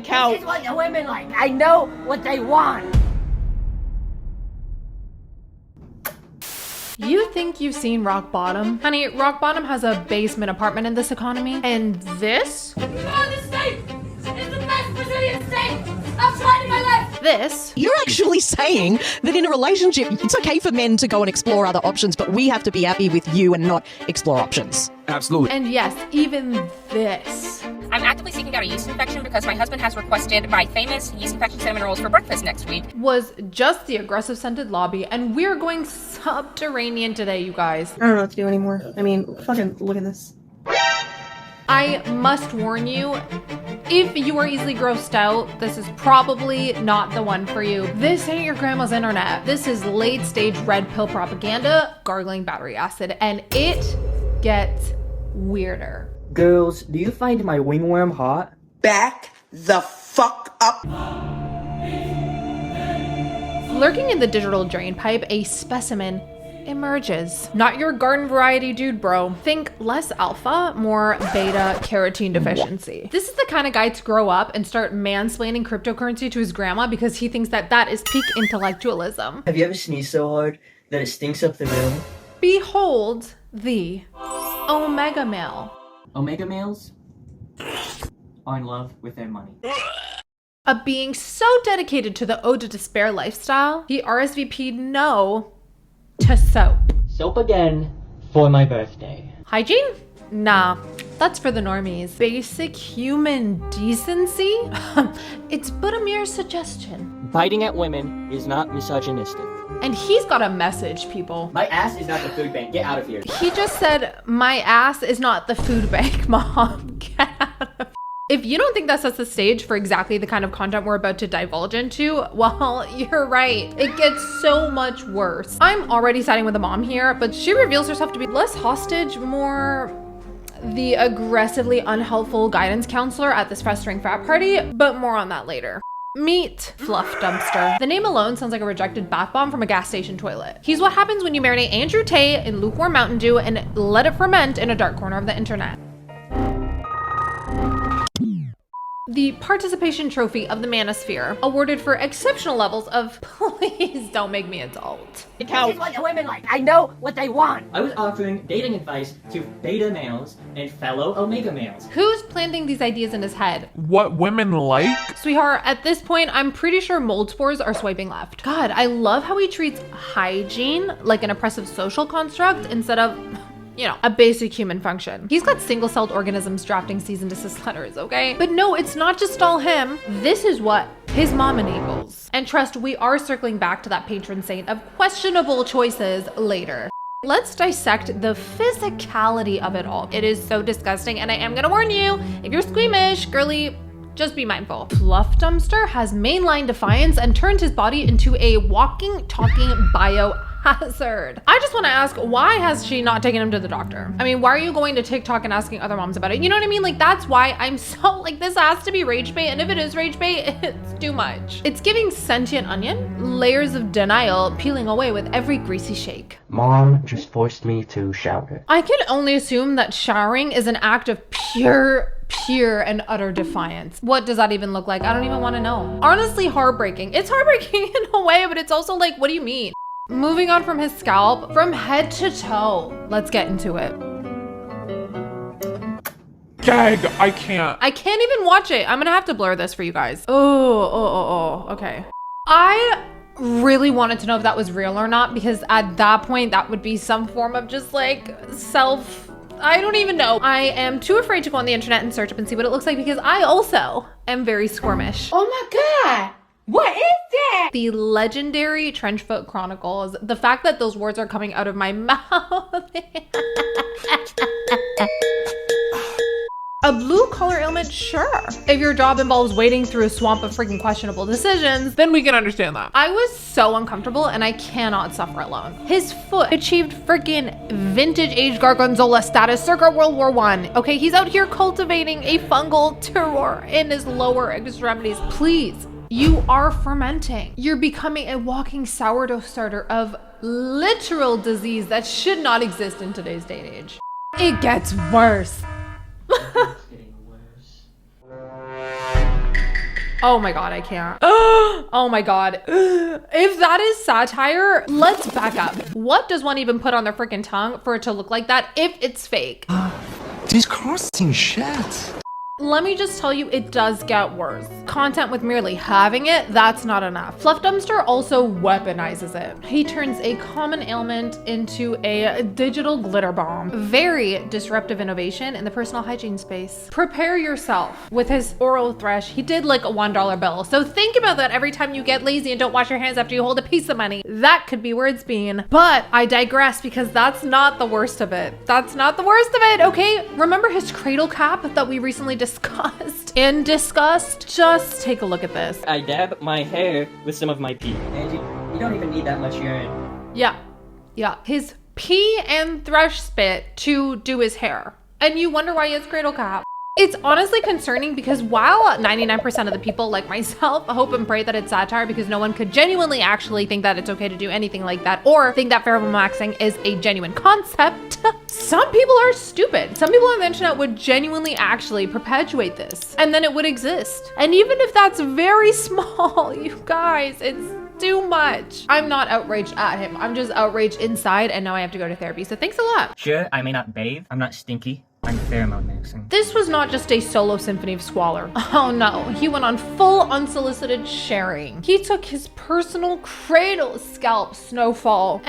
Count. This is what the women like. I know what they want. You think you've seen rock bottom? Honey, rock bottom has a basement apartment in this economy. And this? This state is the best Brazilian state I've tried in my life. This? You're actually saying that in a relationship, it's okay for men to go and explore other options, but we have to be happy with you and not explore options. Absolutely. And yes, even this. I'm actively seeking out a yeast infection because my husband has requested my famous yeast infection cinnamon rolls for breakfast next week. Was just the aggressive scented lobby, and we're going subterranean today, you guys. I don't know what to do anymore. I mean, fucking look at this. I must warn you, if you are easily grossed out, this is probably not the one for you. This ain't your grandma's internet. This is late stage red pill propaganda, gargling battery acid, and it gets weirder. Girls, do you find my wingworm hot? Back the fuck up. Lurking in the digital drain pipe, a specimen emerges. Not your garden variety dude, bro. Think less alpha, more beta carotene deficiency. This is the kind of guy to grow up and start mansplaining cryptocurrency to his grandma because he thinks that that is peak intellectualism. Have you ever sneezed so hard that it stinks up the room? Behold the Omega Male. Omega males are in love with their money. A being so dedicated to the ode to despair lifestyle, he RSVP'd no to soap. Soap again for my birthday. Hygiene? Nah, that's for the normies. Basic human decency? It's but a mere suggestion. Biting at women is not misogynistic. And he's got a message, people. My ass is not the food bank. Get out of here. He just said, my ass is not the food bank, Mom. Get out of. If you don't think that sets the stage for exactly the kind of content we're about to divulge into, well, you're right. It gets so much worse. I'm already siding with the mom here, but she reveals herself to be less hostage, more the aggressively unhelpful guidance counselor at this festering frat party, but more on that later. Meet Fluff Dumpster. The name alone sounds like a rejected bath bomb from a gas station toilet. He's what happens when you marinate Andrew Tate in lukewarm Mountain Dew and let it ferment in a dark corner of the internet. The participation trophy of the manosphere, awarded for exceptional levels of please don't make me adult. This is what the women like. I know what they want. I was offering dating advice to beta males and fellow omega males. Who's planting these ideas in his head? What women like? Sweetheart, at this point, I'm pretty sure mold spores are swiping left. God, I love how he treats hygiene like an oppressive social construct instead of, you know, a basic human function. He's got single-celled organisms drafting cease and desist letters, okay? But no, it's not just all him. This is what his mom enables. And trust, we are circling back to that patron saint of questionable choices later. Let's dissect the physicality of it all. It is so disgusting, and I am gonna warn you, if you're squeamish, girly, just be mindful. Fluff Dumpster has mainline defiance and turned his body into a walking, talking biohazard. I just want to ask, why has she not taken him to the doctor? I mean, why are you going to TikTok and asking other moms about it? You know what I mean? Like, that's why I'm so, like, this has to be rage bait, and if it is rage bait, it's too much. It's giving sentient onion, layers of denial peeling away with every greasy shake. Mom just forced me to shower. I can only assume that showering is an act of pure and utter defiance. What does that even look like? I don't even want to know. Honestly, heartbreaking. It's heartbreaking in a way, but it's also like, what do you mean? Moving on from his scalp, from head to toe. Let's get into it. Gag, I can't. I can't even watch it. I'm gonna have to blur this for you guys. Oh, okay. I really wanted to know if that was real or not, because at that point, that would be some form of just like I don't even know. I am too afraid to go on the internet and search up and see what it looks like because I also am very squirmish. Oh my God. What is that? The legendary Trenchfoot Chronicles. The fact that those words are coming out of my mouth. A blue collar ailment, sure. If your job involves wading through a swamp of freaking questionable decisions, Then we can understand that. I was so uncomfortable and I cannot suffer alone. His foot achieved freaking vintage age Gargonzola status circa World War I. Okay, he's out here cultivating a fungal terror in his lower extremities. Please, you are fermenting. You're becoming a walking sourdough starter of literal disease that should not exist in today's day and age. It gets worse. Oh my God, I can't. Oh my God. If that is satire, let's back up. What does one even put on their freaking tongue for it to look like that if it's fake? Disgusting shit. Let me just tell you, it does get worse. Content with merely having it, that's not enough. Fluff Dumpster also weaponizes it. He turns a common ailment into a digital glitter bomb. Very disruptive innovation in the personal hygiene space. Prepare yourself. With his oral thresh, he did like a $1 bill. So think about that every time you get lazy and don't wash your hands after you hold a piece of money. That could be where it's been. But I digress because that's not the worst of it. That's not the worst of it, okay? Remember his cradle cap that we recently discussed in disgust? Just take a look at this. I dab my hair with some of my pee. And you don't even need that much urine. Yeah. His pee and thrush spit to do his hair. And you wonder why he has cradle cap. It's honestly concerning because while 99% of the people like myself hope and pray that it's satire because no one could genuinely actually think that it's okay to do anything like that or think that pheromone waxing is a genuine concept, some people are stupid. Some people on the internet would genuinely actually perpetuate this and then it would exist. And even if that's very small, you guys, it's too much. I'm not outraged at him. I'm just outraged inside and now I have to go to therapy. So thanks a lot. Sure, I may not bathe. I'm not stinky. I'm pheromone mixing. This was not just a solo symphony of squalor. Oh no, he went on full unsolicited sharing. He took his personal cradle scalp snowfall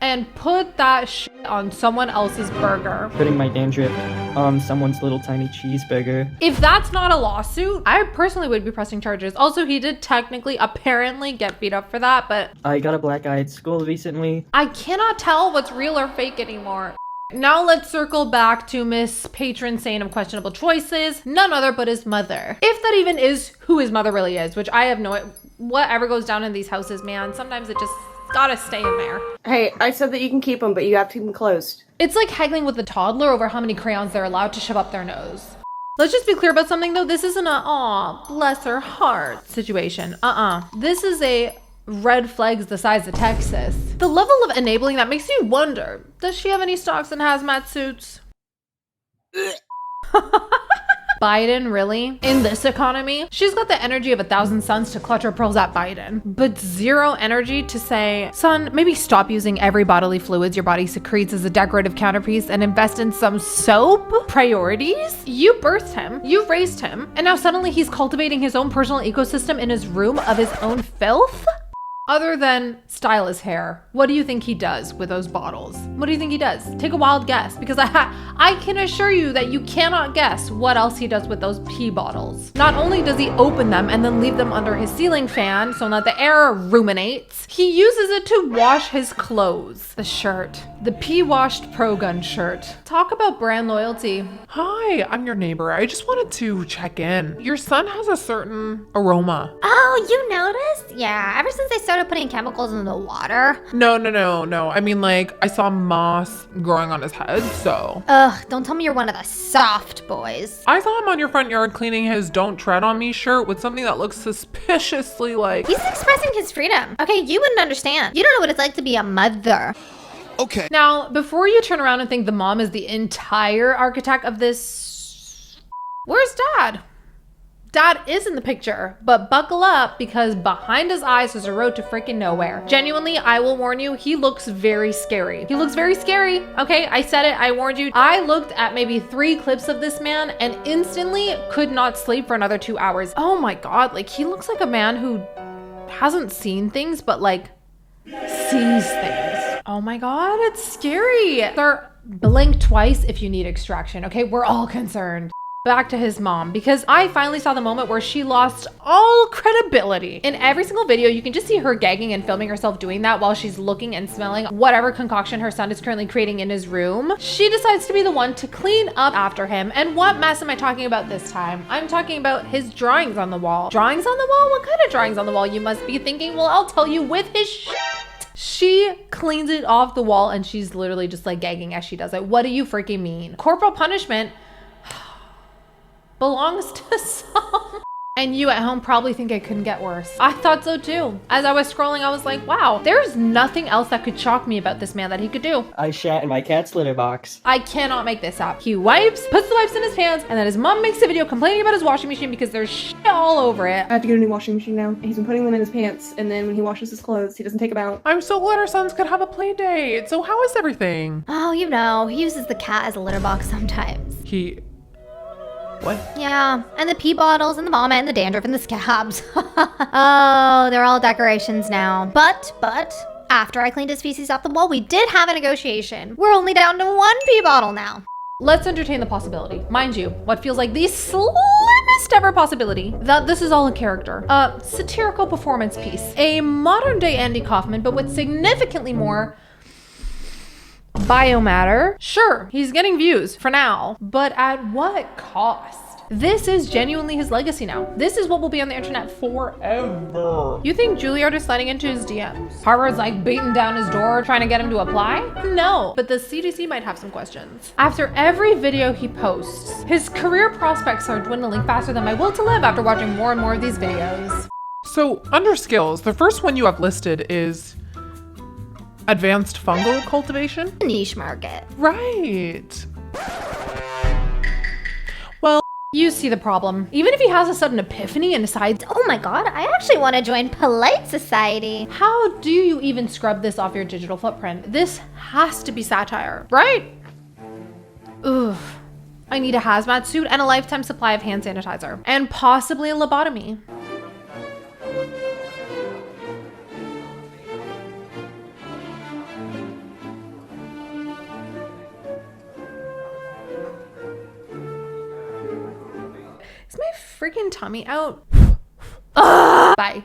and put that shit on someone else's burger. Putting my dandruff on someone's little tiny cheeseburger. If that's not a lawsuit, I personally would be pressing charges. Also, he did technically, apparently get beat up for that, but I got a black eye at school recently. I cannot tell what's real or fake anymore. Now let's circle back to Miss Patron Saint of questionable choices, none other but his mother. If that even is who his mother really is, which I have whatever goes down in these houses, man, sometimes it just gotta stay in there. Hey, I said that you can keep them, but you have to keep them closed. It's like haggling with a toddler over how many crayons they're allowed to shove up their nose. Let's just be clear about something though. This isn't a, aw, bless her heart situation. This is a red flags the size of Texas. The level of enabling that makes you wonder, does she have any stocks in hazmat suits? Biden, really? In this economy? She's got the energy of 1,000 sons to clutch her pearls at Biden, but zero energy to say, son, maybe stop using every bodily fluids your body secretes as a decorative counterpiece and invest in some soap? Priorities? You birthed him, you raised him, and now suddenly he's cultivating his own personal ecosystem in his room of his own filth? Other than style his hair, what do you think he does with those bottles? What do you think he does? Take a wild guess, because I can assure you that you cannot guess what else he does with those pee bottles. Not only does he open them and then leave them under his ceiling fan so that the air ruminates, he uses it to wash his clothes. The shirt, the pee-washed pro-gun shirt. Talk about brand loyalty. Hi, I'm your neighbor. I just wanted to check in. Your son has a certain aroma. Oh, you noticed? Yeah, ever since they started putting chemicals in the water. No. I mean, like, I saw moss growing on his head, so. Ugh, don't tell me you're one of the soft boys. I saw him on your front yard cleaning his Don't Tread on Me shirt with something that looks suspiciously like. He's expressing his freedom. Okay, you wouldn't understand. You don't know what it's like to be a mother. Okay. Now, before you turn around and think the mom is the entire architect of this, where's dad? Dad is in the picture, but buckle up because behind his eyes is a road to freaking nowhere. Genuinely, I will warn you, he looks very scary. He looks very scary, okay? I said it, I warned you. I looked at maybe 3 clips of this man and instantly could not sleep for another 2 hours. Oh my God, like he looks like a man who hasn't seen things, but like sees things. Oh my God, it's scary. Sir, blink twice if you need extraction, okay? We're all concerned. Back to his mom, because I finally saw the moment where she lost all credibility. In every single video, you can just see her gagging and filming herself doing that while she's looking and smelling whatever concoction her son is currently creating in his room. She decides to be the one to clean up after him. And what mess am I talking about this time? I'm talking about his drawings on the wall. Drawings on the wall? What kind of drawings on the wall? You must be thinking, well, I'll tell you, with his shit. She cleans it off the wall and she's literally just like gagging as she does it. What do you freaking mean? Corporal punishment belongs to some. And you at home probably think it couldn't get worse. I thought so too. As I was scrolling, I was like, wow, there's nothing else that could shock me about this man that he could do. I shat in my cat's litter box. I cannot make this up. He wipes, puts the wipes in his pants, and then his mom makes a video complaining about his washing machine because there's shit all over it. I have to get a new washing machine now. He's been putting them in his pants, and then when he washes his clothes, he doesn't take them out. I'm so glad our sons could have a play date. So how is everything? Oh, you know, he uses the cat as a litter box sometimes. What? Yeah, and the pee bottles and the vomit and the dandruff and the scabs. Oh, they're all decorations now. But, after I cleaned his feces off the wall, we did have a negotiation. We're only down to 1 pee bottle now. Let's entertain the possibility. Mind you, what feels like the slimmest ever possibility that this is all a character. A satirical performance piece. A modern day Andy Kaufman, but with significantly more biomatter. Sure, he's getting views for now, but at what cost? This is genuinely his legacy now. This is what will be on the internet forever. You think Juilliard is sliding into his DMs? Harvard's like beating down his door trying to get him to apply? No, but the CDC might have some questions. After every video he posts, his career prospects are dwindling faster than my will to live after watching more and more of these videos. So under skills, the first one you have listed is advanced fungal cultivation? Niche market. Right. Well, You see the problem. Even if he has a sudden epiphany and decides, Oh my god, I actually want to join polite society. how do you even scrub this off your digital footprint? This has to be satire, right? Ugh. I need a hazmat suit and a lifetime supply of hand sanitizer. And possibly a lobotomy. Is my freaking tummy out? Ugh. Bye.